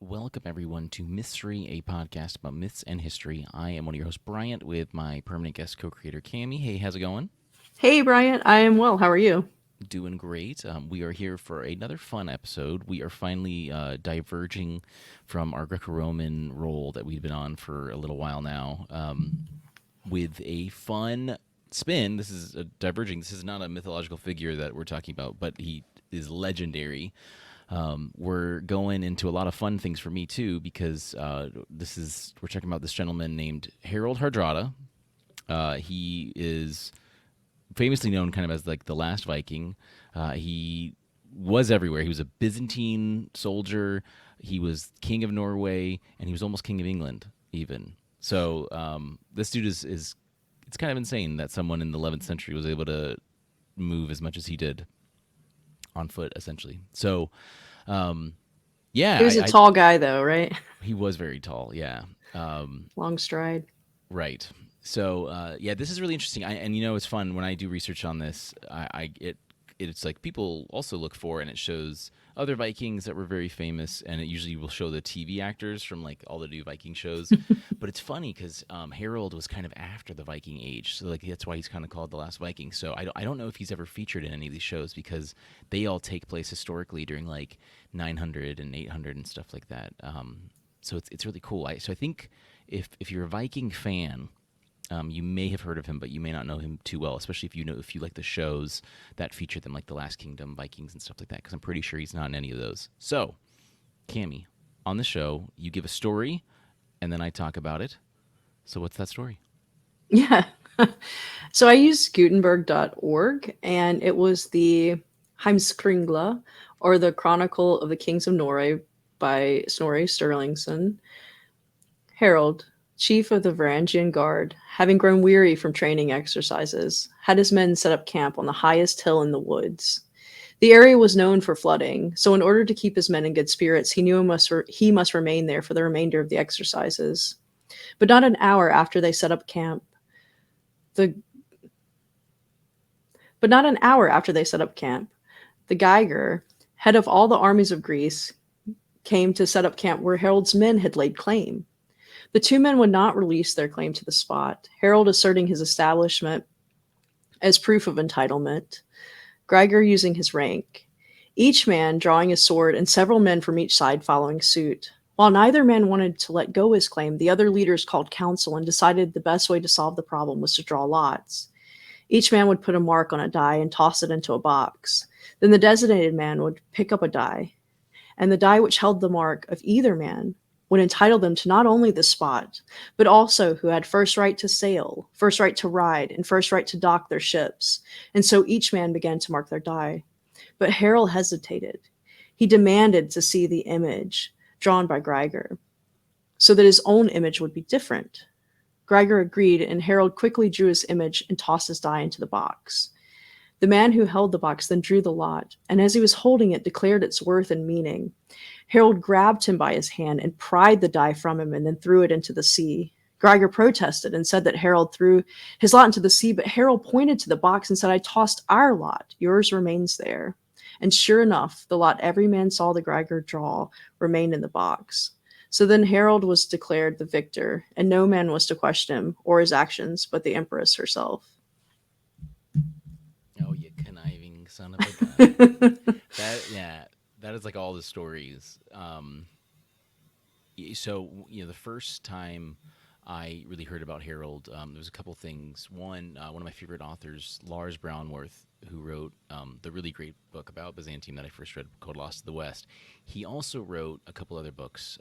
Welcome, everyone, to Mythstorie, a podcast about myths and history. I am one of your hosts, Bryant, with my permanent guest co-creator, Cammy. Hey, how's it going? Hey, Bryant. I am well. How are you? Doing great. We are here for another fun episode. We are finally diverging from our Greco-Roman role that we've been on for a little while now, with a fun spin. This is diverging. This is not a mythological figure that we're talking about, but he is legendary. We're going into a lot of fun things for me too, because we're talking about this gentleman named Harald Hardrada. He is famously known kind of as like the last Viking. He was everywhere. He was a Byzantine soldier. He was king of Norway, and he was almost king of England even. So this dude is it's kind of insane that someone in the 11th century was able to move as much as he did on foot, essentially. So yeah, He was a tall guy, though, right? he was very tall. Yeah. Long stride. Right. So yeah, this is really interesting. And it's fun when I do research on this. It's like people also look for, and it shows other Vikings that were very famous, and it usually will show the TV actors from like all the new Viking shows. But it's funny because Harold was kind of after the Viking age, so like that's why he's kind of called the last Viking. So I don't know if he's ever featured in any of these shows because they all take place historically during like 900 and 800 and stuff like that. So it's really cool. So I think if you're a Viking fan, you may have heard of him, but you may not know him too well, especially if you like the shows that feature them, like The Last Kingdom, Vikings, and stuff like that. Because I'm pretty sure he's not in any of those. So, Cammy, on the show, you give a story, and then I talk about it. So, what's that story? Yeah. So I used Gutenberg.org, and it was the Heimskringla, or the Chronicle of the Kings of Norway by Snorri Sturluson. Harold, chief of the Varangian Guard, having grown weary from training exercises, had his men set up camp on the highest hill in the woods. The area was known for flooding, so in order to keep his men in good spirits, he knew he must remain there for the remainder of the exercises. But not an hour after they set up camp, the but not an hour after they set up camp, the Geiger, head of all the armies of Greece, came to set up camp where Harold's men had laid claim. The two men would not release their claim to the spot, Harold asserting his establishment as proof of entitlement, Geiger using his rank, each man drawing his sword and several men from each side following suit. While neither man wanted to let go his claim, the other leaders called council and decided the best way to solve the problem was to draw lots. Each man would put a mark on a die and toss it into a box. Then the designated man would pick up a die, and the die which held the mark of either man would entitle them to not only the spot, but also who had first right to sail, first right to ride, and first right to dock their ships. And so each man began to mark their die. But Harold hesitated. He demanded to see the image drawn by Geiger, so that his own image would be different. Geiger agreed, and Harold quickly drew his image and tossed his die into the box. The man who held the box then drew the lot, and as he was holding it, declared its worth and meaning. Harold grabbed him by his hand and pried the die from him and then threw it into the sea. Geiger protested and said that Harold threw his lot into the sea, but Harold pointed to the box and said, "I tossed our lot. Yours remains there." And sure enough, the lot every man saw the Geiger draw remained in the box. So then Harold was declared the victor, and no man was to question him or his actions but the Empress herself. Oh, you conniving son of a gun! That is like all the stories. So the first time I really heard about Harold, there was a couple things. One of my favorite authors, Lars Brownworth, who wrote the really great book about Byzantium that I first read called Lost to the West. He also wrote a couple other books.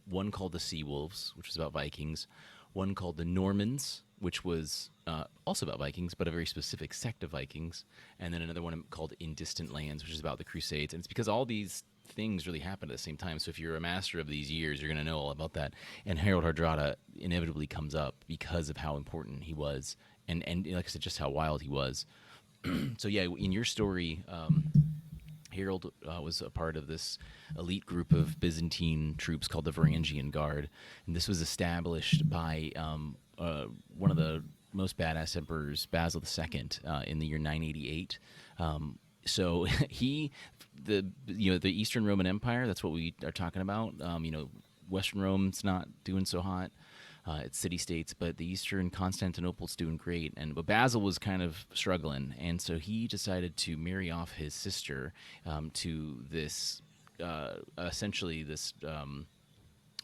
One called The Sea Wolves, which was about Vikings. One called The Normans, which was also about Vikings, but a very specific sect of Vikings. And then another one called In Distant Lands, which is about the Crusades. And it's because all these things really happened at the same time. So if you're a master of these years, you're going to know all about that. And Harald Hardrada inevitably comes up because of how important he was, and like I said, just how wild he was. So yeah, in your story, Harold was a part of this elite group of Byzantine troops called the Varangian Guard, and this was established by one of the most badass emperors, Basil II, in the year 988. So he, the Eastern Roman Empire. That's what we are talking about. Western Rome's not doing so hot. It's city states, but the Eastern Constantinople's doing great. And but Basil was kind of struggling, and so he decided to marry off his sister to this essentially this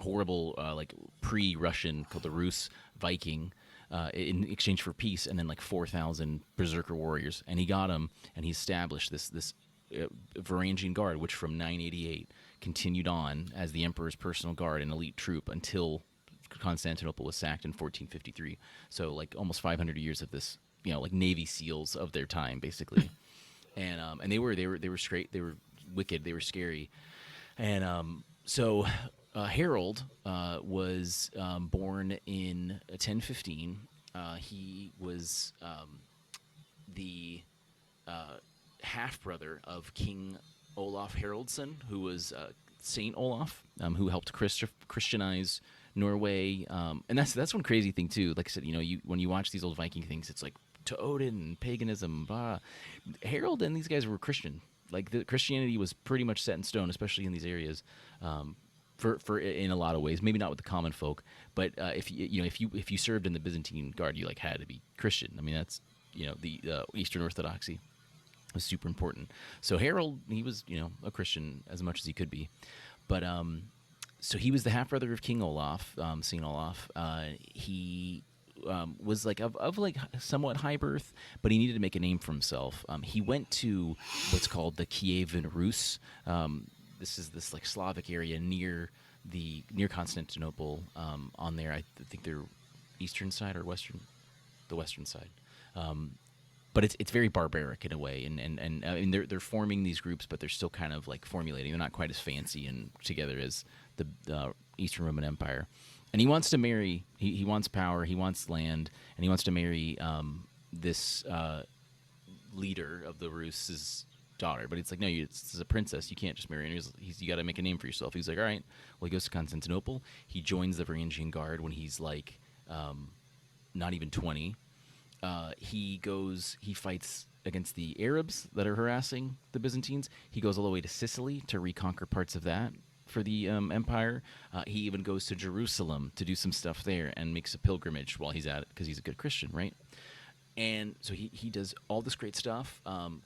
horrible like pre-Russian called the Rus Viking. In exchange for peace, and then like 4,000 berserker warriors, and he got them, and he established this Varangian Guard, which from 988 continued on as the emperor's personal guard and elite troop until Constantinople was sacked in 1453. So like almost 500 years of this, like Navy SEALs of their time, basically. And they were straight, they were wicked, they were scary, and Harold was born in 1015. He was the half brother of King Olaf Haraldsson, who was Saint Olaf, who helped Christianize Norway. And that's one crazy thing too. Like I said, when you watch these old Viking things, it's like to Odin and paganism. Blah. Harold and these guys were Christian. Like the Christianity was pretty much set in stone, especially in these areas. For in a lot of ways, maybe not with the common folk, but if you served in the Byzantine Guard, you like had to be Christian. I mean, that's the Eastern Orthodoxy was super important. So Harold, he was a Christian as much as he could be, but so he was the half brother of King Olaf, Saint Olaf. He was like of like somewhat high birth, but he needed to make a name for himself. He went to what's called the Kievan Rus. This is this like Slavic area near Constantinople. On there, I think they're eastern side or western, the western side. But it's very barbaric in a way, and I mean they're forming these groups, but they're still kind of like formulating. They're not quite as fancy and together as the Eastern Roman Empire. And he wants to marry. He wants power. He wants land, and he wants to marry this leader of the Rus' daughter. But it's like, no, it's a princess. You can't just marry her. You got to make a name for yourself. He's like, all right. Well, he goes to Constantinople. He joins the Varangian Guard when he's like not even 20. He fights against the Arabs that are harassing the Byzantines. He goes all the way to Sicily to reconquer parts of that for the empire. He even goes to Jerusalem to do some stuff there and makes a pilgrimage while he's at it because he's a good Christian, right? And so he does all this great stuff,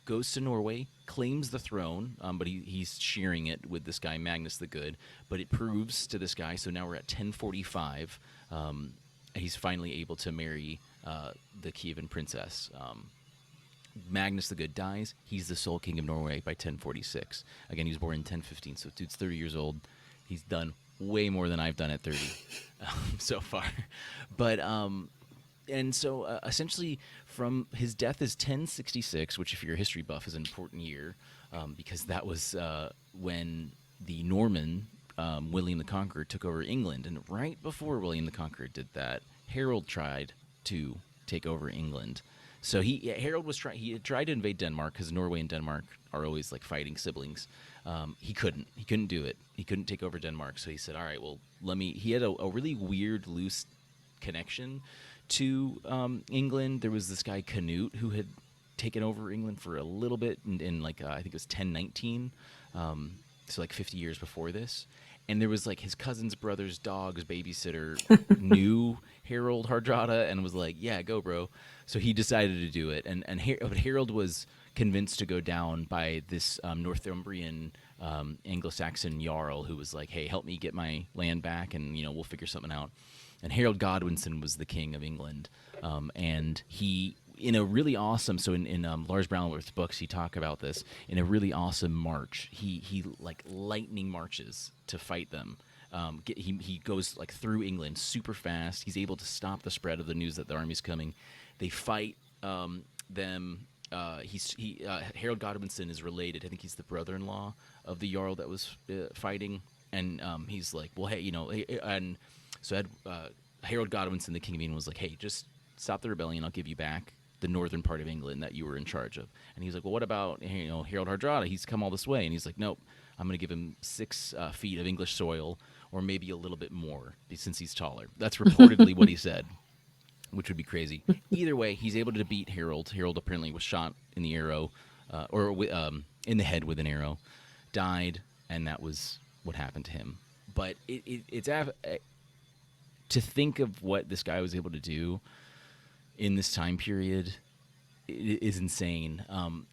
goes to Norway, claims the throne, but he's sharing it with this guy, Magnus the Good. But it proves to this guy, so now we're at 1045, he's finally able to marry the Kievan princess. Magnus the Good dies. He's the sole king of Norway by 1046. Again, he was born in 1015, so dude's 30 years old. He's done way more than I've done at 30 so far. But and so essentially from his death is 1066, which if you're a history buff is an important year because that was when the Norman William the Conqueror took over England. And right before William the Conqueror did that, Harold tried to take over England. So Harold he tried to invade Denmark because Norway and Denmark are always like fighting siblings. He couldn't do it. He couldn't take over Denmark. So he said, all right, well, he had a really weird, loose connection to England. There was this guy Canute who had taken over England for a little bit in like I think it was 1019, so like 50 years before this. And there was like his cousin's brother's dog's babysitter knew Harald Hardrada and was like, yeah, go, bro. So he decided to do it. But Harold was convinced to go down by this Northumbrian Anglo-Saxon jarl who was like, hey, help me get my land back and, we'll figure something out. And Harold Godwinson was the king of England. And he, in a really awesome, so in Lars Brownworth's books, he talk about this, in a really awesome march, he like lightning marches to fight them. He goes like through England super fast. He's able to stop the spread of the news that the army's coming. They fight them. Harold Godwinson is related. I think he's the brother-in-law of the jarl that was fighting. And he's like, well, hey, and so Harold Godwinson, the king of England, was like, hey, just stop the rebellion. I'll give you back the northern part of England that you were in charge of. And he's like, well, what about Harald Hardrada? He's come all this way. And he's like, nope, I'm going to give him 6 feet of English soil, or maybe a little bit more since he's taller. That's reportedly what he said, which would be crazy. Either way, he's able to beat Harold. Harold apparently was shot in the arrow in the head with an arrow, died, and that was what happened to him. But to think of what this guy was able to do in this time period is insane.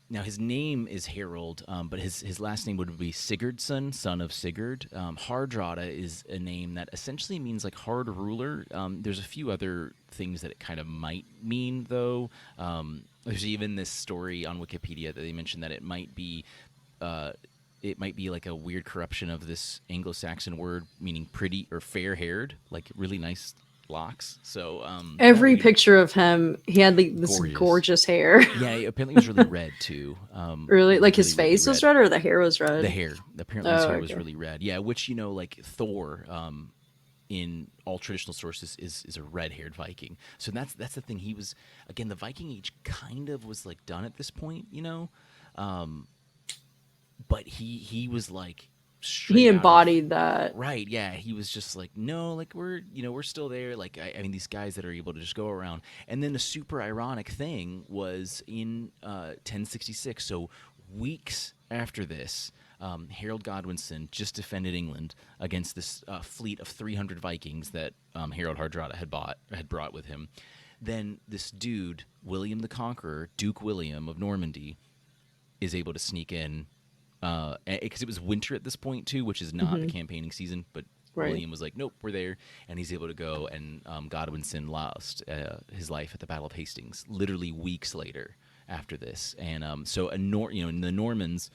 Now his name is Harold, but his last name would be Sigurdsson, son of Sigurd. Hardrada is a name that essentially means like hard ruler. There's a few other things that it kind of might mean though. There's even this story on Wikipedia that they mentioned that it might be like a weird corruption of this Anglo-Saxon word meaning pretty or fair-haired, like really nice locks. So Every picture of him, he had like this gorgeous hair. Yeah, apparently it was really red too. Really, like his really, face really was red, or the hair was red. The hair, apparently, his hair was really red. Yeah, which like Thor, in all traditional sources, is a red-haired Viking. So that's the thing. He was, again, the Viking Age kind of was like done at this point, but he was like he embodied that. Right, yeah. He was just like, no, like we're still there. Like I mean, these guys that are able to just go around. And then the super ironic thing was in 1066, so weeks after this, Harold Godwinson just defended England against this fleet of 300 Vikings that Harald Hardrada had brought with him. Then this dude, William the Conqueror, Duke William of Normandy, is able to sneak in. Because it was winter at this point too, which is not the campaigning season. But William was like, "Nope, we're there," and he's able to go. And Godwinson lost his life at the Battle of Hastings, literally weeks later after this. And so the Normans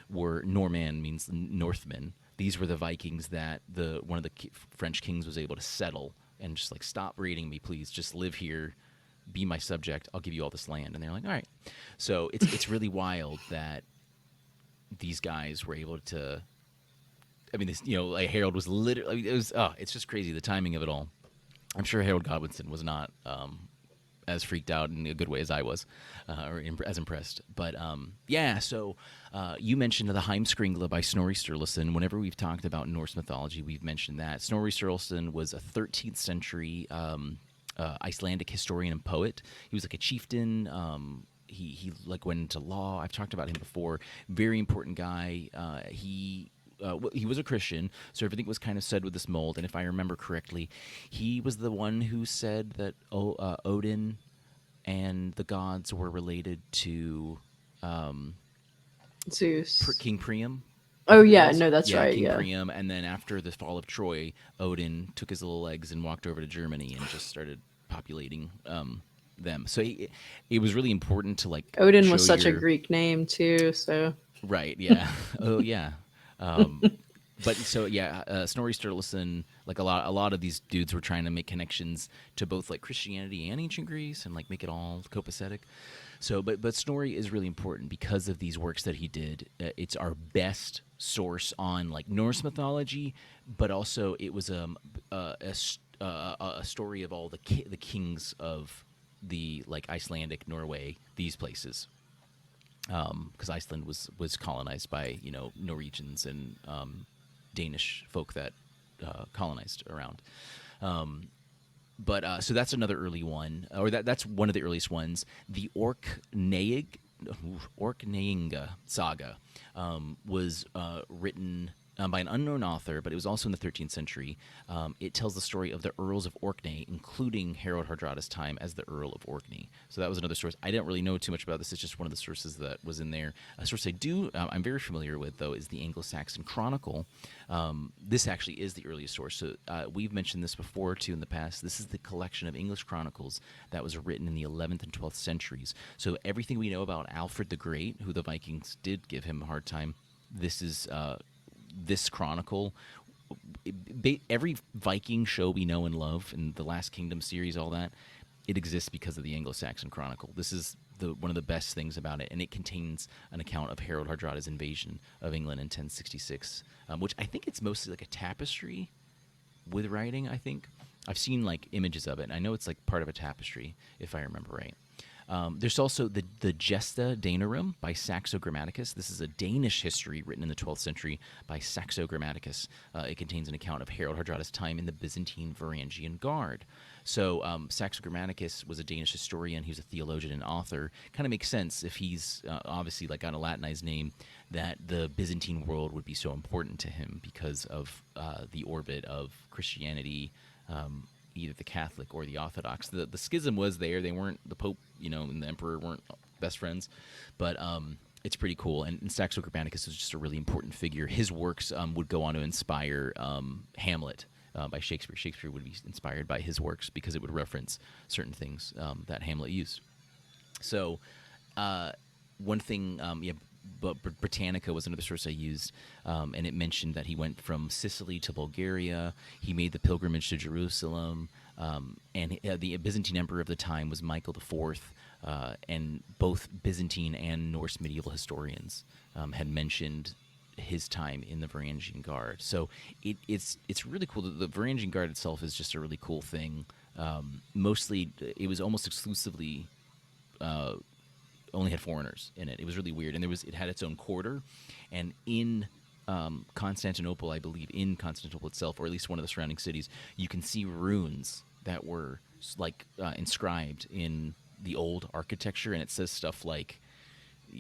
were Norman means Northmen. These were the Vikings that one of the French kings was able to settle and just like, stop raiding me, please. Just live here, be my subject. I'll give you all this land. And they're like, all right. So it's really wild that these guys were able to. I mean, this, like Harold was literally. It's just crazy, the timing of it all. I'm sure Harold Godwinson was not as freaked out in a good way as I was, or as impressed. But yeah, so you mentioned the Heimskringla by Snorri Sturluson. Whenever we've talked about Norse mythology, we've mentioned that Snorri Sturluson was a 13th century Icelandic historian and poet. He was like a chieftain. He like went into law. I've talked about him before. Very important guy. He was a Christian, so everything was kind of said with this mold. And if I remember correctly, he was the one who said that Odin and the gods were related to Zeus, King Priam. Oh yeah, no, that's right. King yeah, Priam, and then after the fall of Troy, Odin took his little legs and walked over to Germany and just started populating them. So it was really important to like. Odin was such a Greek name too. So right, yeah. Oh yeah. But so yeah, Snorri Sturluson, like a lot of these dudes were trying to make connections to both like Christianity and ancient Greece and like make it all copacetic. So, but Snorri is really important because of these works that he did. It's our best source on like Norse mythology, but also it was a story of all the kings of the like Icelandic, Norway, these places. Because Iceland was colonized by Norwegians and Danish folk that colonized around. But so that's another early one, or that's one of the earliest ones. The Orkneyinga saga was written by an unknown author, but it was also in the 13th century. It tells the story of the Earls of Orkney, including Harold Hardrada's time as the Earl of Orkney. So that was another source. I didn't really know too much about this. It's just one of the sources that was in there. A source I'm very familiar with, though, is the Anglo-Saxon Chronicle. This actually is the earliest source. So we've mentioned this before, too, in the past. This is the collection of English chronicles that was written in the 11th and 12th centuries. So everything we know about Alfred the Great, who the Vikings did give him a hard time, this is... this chronicle, every Viking show we know and love, in the Last Kingdom series, all that, it exists because of the Anglo-Saxon Chronicle. This is one of the best things about it, and it contains an account of Harold Hardrada's invasion of England in 1066, which I think it's mostly like a tapestry with writing, I think. I've seen like images of it, and I know it's like part of a tapestry, if I remember right. There's also the Gesta Danorum by Saxo Grammaticus. This is a Danish history written in the 12th century by Saxo Grammaticus. It contains an account of Harald Hardrada's time in the Byzantine Varangian Guard. So Saxo Grammaticus was a Danish historian. He was a theologian and author. Kind of makes sense if he's obviously like got a Latinized name, that the Byzantine world would be so important to him because of the orbit of Christianity, either the Catholic or the Orthodox. The schism was there. They weren't, the Pope, and the Emperor weren't best friends, but it's pretty cool. And Saxo Grammaticus was just a really important figure. His works would go on to inspire Hamlet by Shakespeare. Shakespeare would be inspired by his works because it would reference certain things that Hamlet used. So one thing, but Britannica was another source I used, and it mentioned that he went from Sicily to Bulgaria. He made the pilgrimage to Jerusalem, and the Byzantine emperor of the time was Michael IV, and both Byzantine and Norse medieval historians had mentioned his time in the Varangian Guard. So it's really cool. The Varangian Guard itself is just a really cool thing. Mostly, it was almost exclusively only had foreigners in it. It was really weird, and it had its own quarter, and in Constantinople, I believe, in Constantinople itself, or at least one of the surrounding cities, you can see runes that were like inscribed in the old architecture, and it says stuff like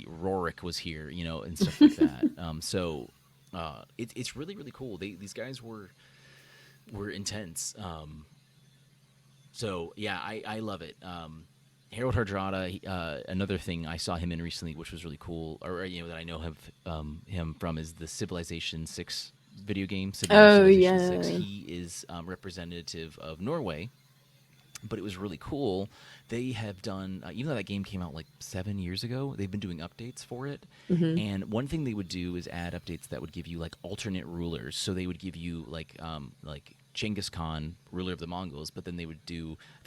Rorik was here, and stuff like that. So it's really, really cool. These guys were intense. So yeah, I love it. Harald Hardrada, another thing I saw him in recently, which was really cool, or that I know him from, is the Civilization 6 video game. Oh Civilization yeah. 6. He is representative of Norway, but it was really cool. They have done, even though that game came out like 7 years ago, they've been doing updates for it. Mm-hmm. And one thing they would do is add updates that would give you like alternate rulers. So they would give you like Genghis Khan, ruler of the Mongols, but then they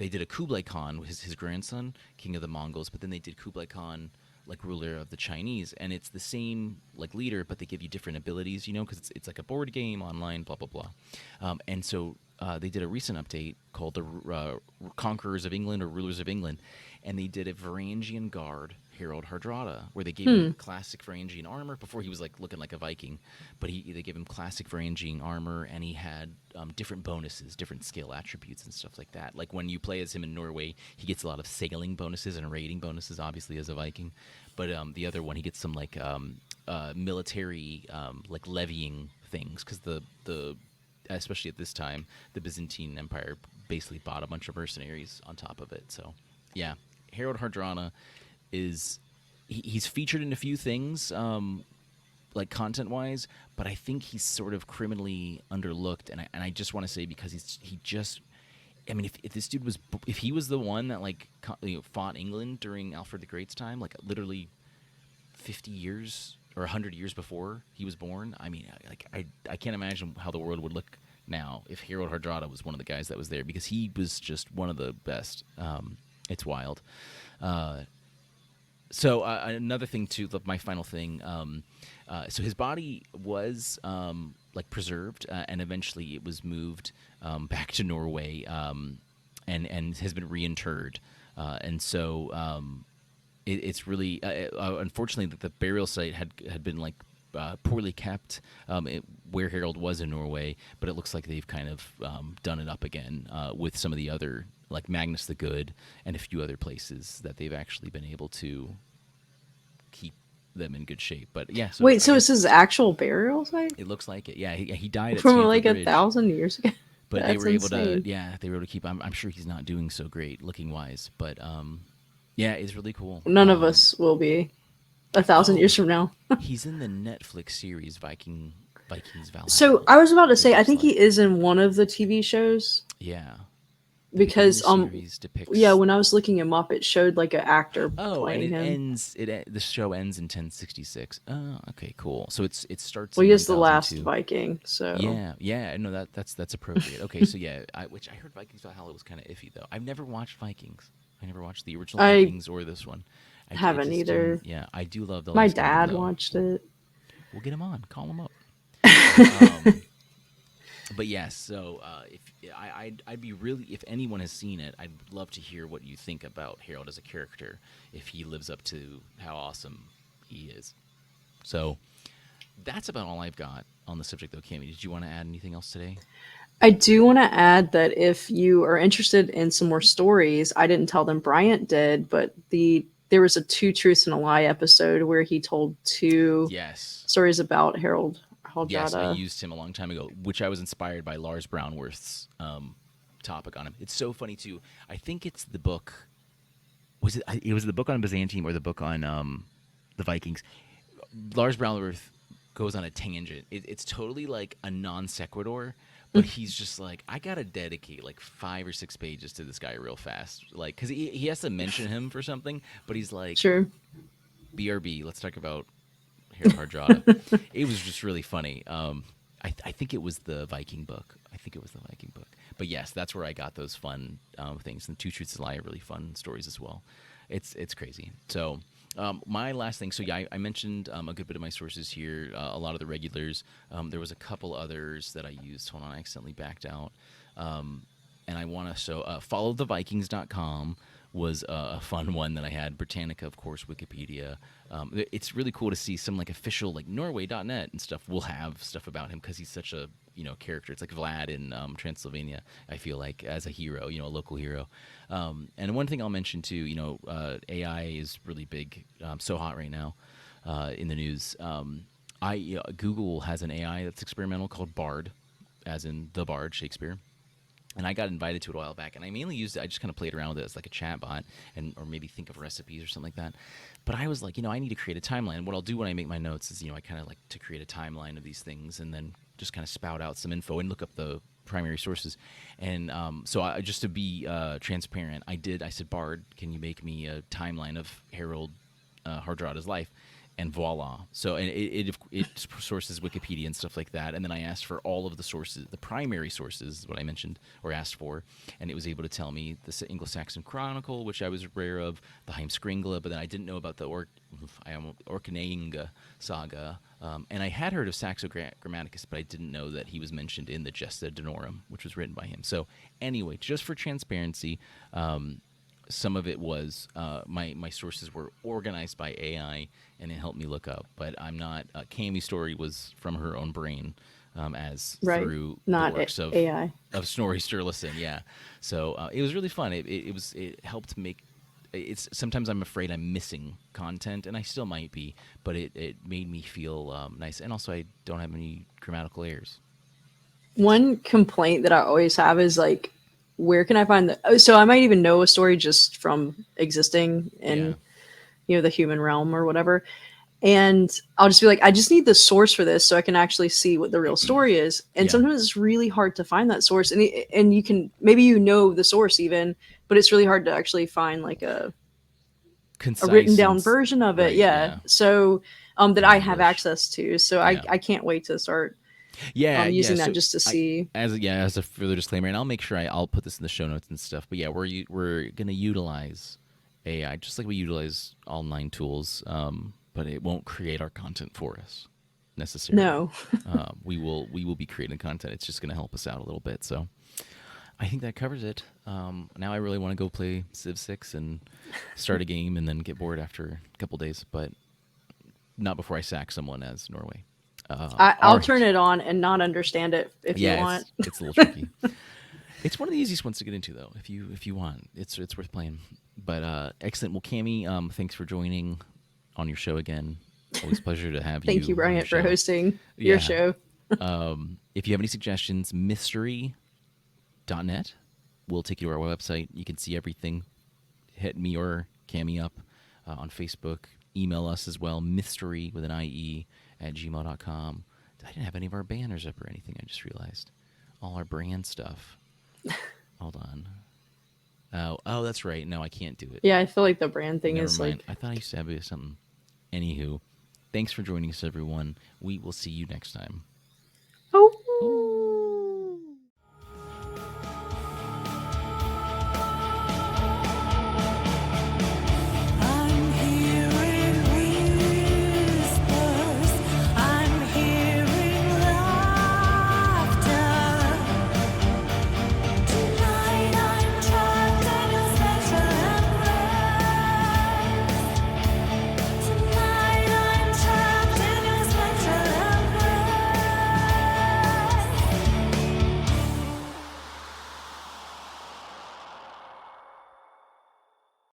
did a Kublai Khan, his grandson, king of the Mongols, but then they did Kublai Khan, like ruler of the Chinese, and it's the same like leader, but they give you different abilities, because it's like a board game online, blah blah blah. And so they did a recent update called the Conquerors of England, or Rulers of England, and they did a Varangian Guard Harald Hardrada, where they gave him classic Varangian armor before he was like looking like a Viking, but they gave him classic Varangian armor, and he had different bonuses, different skill attributes and stuff like that. Like when you play as him in Norway, he gets a lot of sailing bonuses and raiding bonuses, obviously as a Viking, but the other one, he gets some like military like levying things, because the especially at this time, the Byzantine Empire basically bought a bunch of mercenaries on top of it. So yeah, Harald Hardrada he's featured in a few things, like content wise, but I think he's sort of criminally underlooked, and I just want to say, because I mean, if this dude if he was the one that like fought England during Alfred the Great's time, like literally 50 years or 100 years before he was born, I mean, I can't imagine how the world would look now if Harald Hardrada was one of the guys that was there, because he was just one of the best. It's wild. So another thing too, my final thing. So his body was like preserved, and eventually it was moved back to Norway, and has been reinterred. And so it's really unfortunately that the burial site had been like poorly kept, where Harold was in Norway, but it looks like they've kind of done it up again with some of the other, like Magnus the Good and a few other places that they've actually been able to keep them in good shape. But yeah, so Wait, so it's his actual burial site? it looks like it. Yeah, he died at From Stamford like Bridge, 1,000 years ago? but That's insane. they were able to keep. I'm sure he's not doing so great looking wise, but yeah, it's really cool. None of us will be 1,000 years from now. He's in the Netflix series Vikings Valhalla. So I was about to say, I looks think like. he is in one of the TV shows, Yeah, because the series depicts. yeah, when I was looking him up, it showed like an actor Oh, and playing it him. ends. The show ends in 1066. Oh, okay, cool. So it starts. Well, in he is the last 1002. Viking, so Yeah. No, that's appropriate. Okay, so yeah, which I heard Vikings Valhalla was kind of iffy though. I've never watched Vikings. I never watched the original I Vikings or this one. haven't either. Yeah, I do love the My Last Kingdom, dad though. watched it. We'll get him on. Call him up. but yes, so if I'd be really, if anyone has seen it, I'd love to hear what you think about Harold as a character, if he lives up to how awesome he is. So that's about all I've got on the subject, though. Cammy, did you want to add anything else today? I do want to add that if you are interested in some more stories, I didn't tell them, Bryant did, but there was a Two Truths and a Lie episode where he told two Yes. stories about Harold Yes, I Hardrada. used him a long time ago, which I was inspired by Lars Brownworth's topic on him. It's so funny too. I think it's the book. Was it? It was the book on Byzantium or the book on the Vikings. Lars Brownworth goes on a tangent. It's totally like a non sequitur, but he's just like, I gotta dedicate like 5 or 6 pages to this guy real fast, like because he has to mention him for something, but he's like, Sure. BRB, let's talk about Harald Hardrada. It was just really funny. I think it was the Viking book. I think it was the Viking book. But yes, that's where I got those fun things. And Two Truths and a Lie are really fun stories as well. It's crazy. So my last thing. So yeah, I mentioned a good bit of my sources here. A lot of the regulars. There was a couple others that I used. Hold on, I accidentally backed out. And I want to followthevikings.com was a fun one that I had. Britannica, of course, Wikipedia. It's really cool to see some like official like Norway.net and stuff will have stuff about him because he's such a character. It's like Vlad in Transylvania. I feel like as a hero, a local hero. And one thing I'll mention too, AI is really big, so hot right now in the news. Google has an AI that's experimental called Bard, as in the Bard Shakespeare, and I got invited to it a while back, and I mainly used it. I just kind of played around with it as like a chat bot, or maybe think of recipes or something like that. But I was like, I need to create a timeline. What I'll do when I make my notes is, I kind of like to create a timeline of these things, and then just kind of spout out some info and look up the primary sources. And so just to be transparent, I said, Bard, can you make me a timeline of Harold Hardrada's life? And voila. So and it sources Wikipedia and stuff like that. And then I asked for all of the sources, the primary sources, what I mentioned or asked for, and it was able to tell me the Anglo-Saxon Chronicle, which I was aware of, the Heimskringla, but then I didn't know about the Orkneyinga saga. And I had heard of Saxo Grammaticus, but I didn't know that he was mentioned in the Gesta Danorum, which was written by him. So anyway, just for transparency, some of it was my sources were organized by AI, and it helped me look up. But I'm not. Cammy's story was from her own brain, as Right. through the Not works AI. of Snorri Sturluson. Yeah, so it was really fun. It helped make. It's sometimes I'm afraid I'm missing content, and I still might be, but it made me feel nice, and also I don't have any grammatical errors. One complaint that I always have is like, where can I find the? So I might even know a story just from existing Yeah. in the human realm or whatever, and I'll just be like, I just need the source for this so I can actually see what the real story is. And Yeah. sometimes it's really hard to find that source, and you can maybe the source even, but it's really hard to actually find like a written Concise down version of it. right. Yeah, Yeah. so that In I have English. access to. So Yeah. I can't wait to start Yeah. using that So just to I, see. as a further disclaimer, and I'll make sure I'll put this in the show notes and stuff. But yeah, we're gonna utilize AI just like we utilize all 9 tools, but it won't create our content for us necessarily. No. We will be creating content. It's just gonna help us out a little bit. So I think that covers it. Now I really want to go play Civ 6 and start a game, and then get bored after a couple days, but not before I sack someone as Norway. All I'll turn right. it on and not understand it if you Yeah, want. it's a little tricky. It's one of the easiest ones to get into, though. If you want, it's worth playing. But excellent. Well, Cammy, thanks for joining on your show again. Always a pleasure to have Thank you, you on your Bryant, for show. hosting your Yeah. show. If you have any suggestions, mythstorie.net will take you to our website. You can see everything. Hit me or Cammy up on Facebook. Email us as well, mythstorie with an IE at gmail.com. I didn't have any of our banners up or anything. I just realized all our brand stuff. Hold on. Oh, that's right. No, I can't do it. Yeah, I feel like the brand thing Never is mind. like, I thought I used to have something. Anywho, thanks for joining us, everyone. We will see you next time.